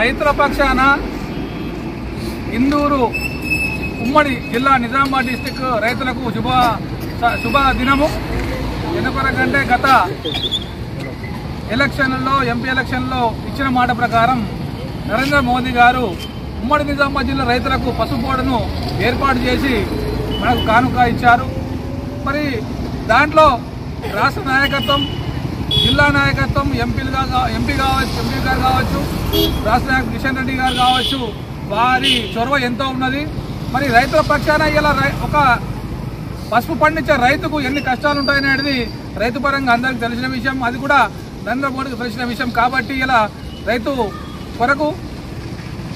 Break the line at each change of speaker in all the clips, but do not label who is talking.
రైతుల పక్షాన ఇందూరు ఉమ్మడి జిల్లా నిజామాబాద్ డిస్టిక్ రైతులకు శుభ దినము. ఎందుకంటే గత ఎలక్షన్లలో ఎంపీ ఎలక్షన్లో ఇచ్చిన మాట ప్రకారం నరేంద్ర మోదీ గారు ఉమ్మడి నిజామాబాద్ జిల్లా రైతులకు పసుపోడును ఏర్పాటు చేసి మనకు కానుక ఇచ్చారు. మరి దాంట్లో రాష్ట్ర నాయకత్వం, జిల్లా నాయకత్వం, ఎంపీ గారు కావచ్చు, రాష్ట్ర నాయకుడు కిషన్ రెడ్డి గారు కావచ్చు, వారి చొరవ ఎంతో ఉన్నది. మరి రైతుల పక్షాన ఇలా ఒక పసుపు పండించే రైతుకు ఎన్ని కష్టాలు ఉంటాయనేది రైతు పరంగా అందరికీ తెలిసిన విషయం. అది కూడా నరేంద్ర మోడీకి తెలిసిన విషయం. కాబట్టి ఇలా రైతు కొరకు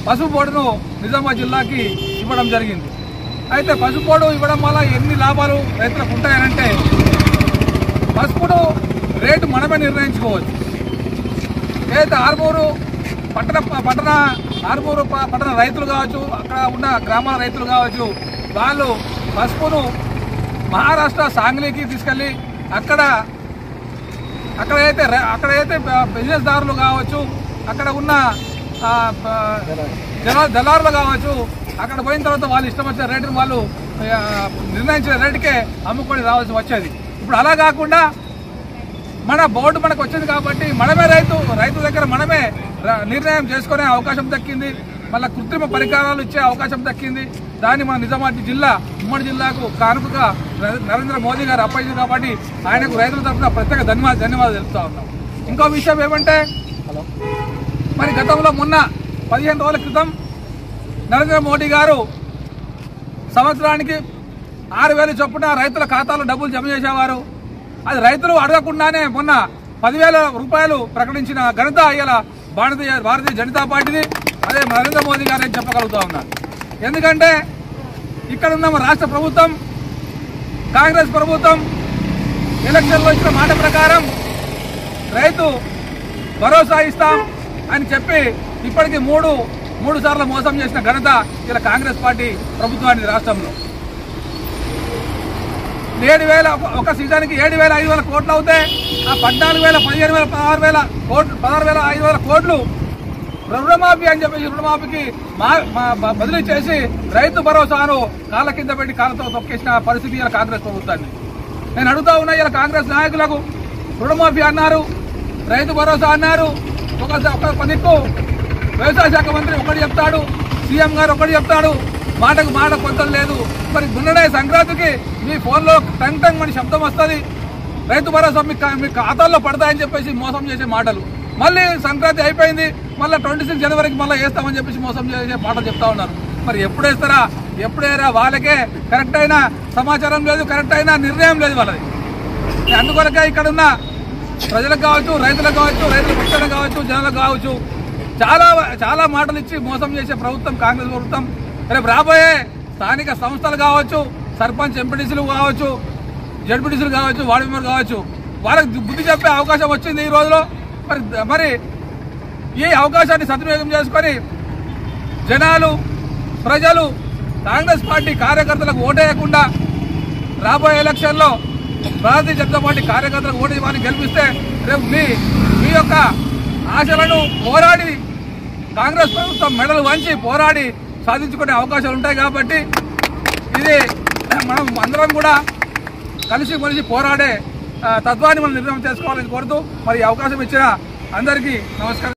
పసుపు బోర్డును నిజామాబాద్ జిల్లాకి ఇవ్వడం జరిగింది. అయితే పసుపు బోర్డు ఇవ్వడం వల్ల ఎన్ని లాభాలు రైతులకు ఉంటాయనంటే, పసుపును రేటు మనమే నిర్ణయించుకోవచ్చు. ఏదైతే ఆర్మూరు పట్టణ రైతులు కావచ్చు, అక్కడ ఉన్న గ్రామాల రైతులు కావచ్చు, వాళ్ళు పసుపును మహారాష్ట్ర సాంగ్లీకి తీసుకెళ్ళి అక్కడైతే బిజినెస్ దారులు కావచ్చు, అక్కడ ఉన్న దళారులు కావచ్చు, అక్కడ పోయిన తర్వాత వాళ్ళు ఇష్టం వచ్చిన రేటును వాళ్ళు నిర్ణయించిన రేటుకే అమ్ముకొని రావాల్సి వచ్చేది. ఇప్పుడు అలా కాకుండా మన బోర్డు మనకు వచ్చింది కాబట్టి మనమే రైతు దగ్గర మనమే నిర్ణయం చేసుకునే అవకాశం దక్కింది. మళ్ళీ కృత్రిమ పరికరాలు ఇచ్చే అవకాశం దక్కింది. దాన్ని మన నిజామాబాద్ జిల్లా ఉమ్మడి జిల్లాకు కానుకగా నరేంద్ర మోదీ గారు అప్పగింది కాబట్టి ఆయనకు రైతుల తరఫున ప్రత్యేక ధన్యవాదాలు తెలుపుతా ఉన్నాం. ఇంకో విషయం ఏమంటే, మరి గతంలో మొన్న 15 రోజుల క్రితం నరేంద్ర మోడీ గారు సంవత్సరానికి 6,000 చొప్పున రైతుల ఖాతాలో డబ్బులు జమ చేసేవారు. అది రైతులు అడగకుండానే మొన్న 10,000 రూపాయలు ప్రకటించిన ఘనత ఇలా భారతీయ జనతా పార్టీది. అదే నరేంద్ర మోదీ గారు అని చెప్పగలుగుతా ఉన్నారు. ఎందుకంటే ఇక్కడ ఉన్న రాష్ట్ర ప్రభుత్వం, కాంగ్రెస్ ప్రభుత్వం ఎలక్షన్లో ఇచ్చిన మాట ప్రకారం రైతు భరోసా ఇస్తాం అని చెప్పి ఇప్పటికీ మూడు సార్లు మోసం చేసిన ఘనత ఇలా కాంగ్రెస్ పార్టీ ప్రభుత్వానికి రాష్ట్రంలో. 7,000 ఒక సీజన్కి 7,500 కోట్లు అవుతే ఆ 14,000, 15,000, 16,500 కోట్లు రుణమాఫీ అని చెప్పేసి రుణమాఫీకి బదిలీ చేసి రైతు భరోసాను కాళ్ళ కింద పెట్టి కాళ్ళతో తొక్కేసిన పరిస్థితి ఇలా కాంగ్రెస్ ప్రభుత్వాన్ని. నేను అడుగుతా ఉన్నా, ఇలా కాంగ్రెస్ నాయకులకు రుణమాఫీ అన్నారు, రైతు భరోసా అన్నారు. ఒక దిక్కు వ్యవసాయ శాఖ మంత్రి ఒకటి చెప్తాడు, సీఎం గారు ఒకటి చెప్తాడు, మాటకు మాట పొందడం లేదు. మరి దున్నడే సంక్రాంతికి మీ ఫోన్లో టంగ్ టంగ్ అని శబ్దం వస్తుంది, రైతు భరోసా మీ ఖాతాల్లో పడతాయని చెప్పేసి మోసం చేసే మాటలు. మళ్ళీ సంక్రాంతి అయిపోయింది, మళ్ళీ 26 జనవరికి మళ్ళీ వేస్తామని చెప్పేసి మోసం చేసే మాటలు చెప్తా ఉన్నారు. మరి ఎప్పుడు వేస్తారా, ఎప్పుడైనా వాళ్ళకే కరెక్ట్ అయిన సమాచారం లేదు, కరెక్ట్ అయిన నిర్ణయం లేదు వాళ్ళది. అందుకొరకే ఇక్కడ ఉన్న ప్రజలకు కావచ్చు, రైతులకు కావచ్చు, రైతుల పక్షాలకు కావచ్చు, జనాలకు కావచ్చు చాలా మాటలు ఇచ్చి మోసం చేసే ప్రభుత్వం కాంగ్రెస్ ప్రభుత్వం. రేపు రాబోయే స్థానిక సంస్థలు కావచ్చు, సర్పంచ్ ఎంపీటీసీలు కావచ్చు, జడ్పీటీసీలు కావచ్చు, వార్డు మెంబర్లు కావచ్చు, వాళ్ళకి బుద్ధి చెప్పే అవకాశం వచ్చింది ఈ రోజులో. మరి ఈ అవకాశాన్ని సద్వినియోగం చేసుకొని ప్రజలు కాంగ్రెస్ పార్టీ కార్యకర్తలకు ఓటేయకుండా రాబోయే ఎలక్షన్లో భారతీయ జనతా పార్టీ కార్యకర్తలకు ఓటు ఇవ్వని గెలిపిస్తే రేపు మీ యొక్క ఆశలను పోరాడి కాంగ్రెస్ ప్రభుత్వం మెడలు వంచి పోరాడి సాధించుకునే అవకాశాలు ఉంటాయి. కాబట్టి ఇది మనం అందరం కూడా కలిసి పోరాడే తత్వాన్ని మనం నిర్ణయం చేసుకోవాలని కోరుతూ మరి అవకాశం ఇచ్చిన అందరికీ నమస్కారం.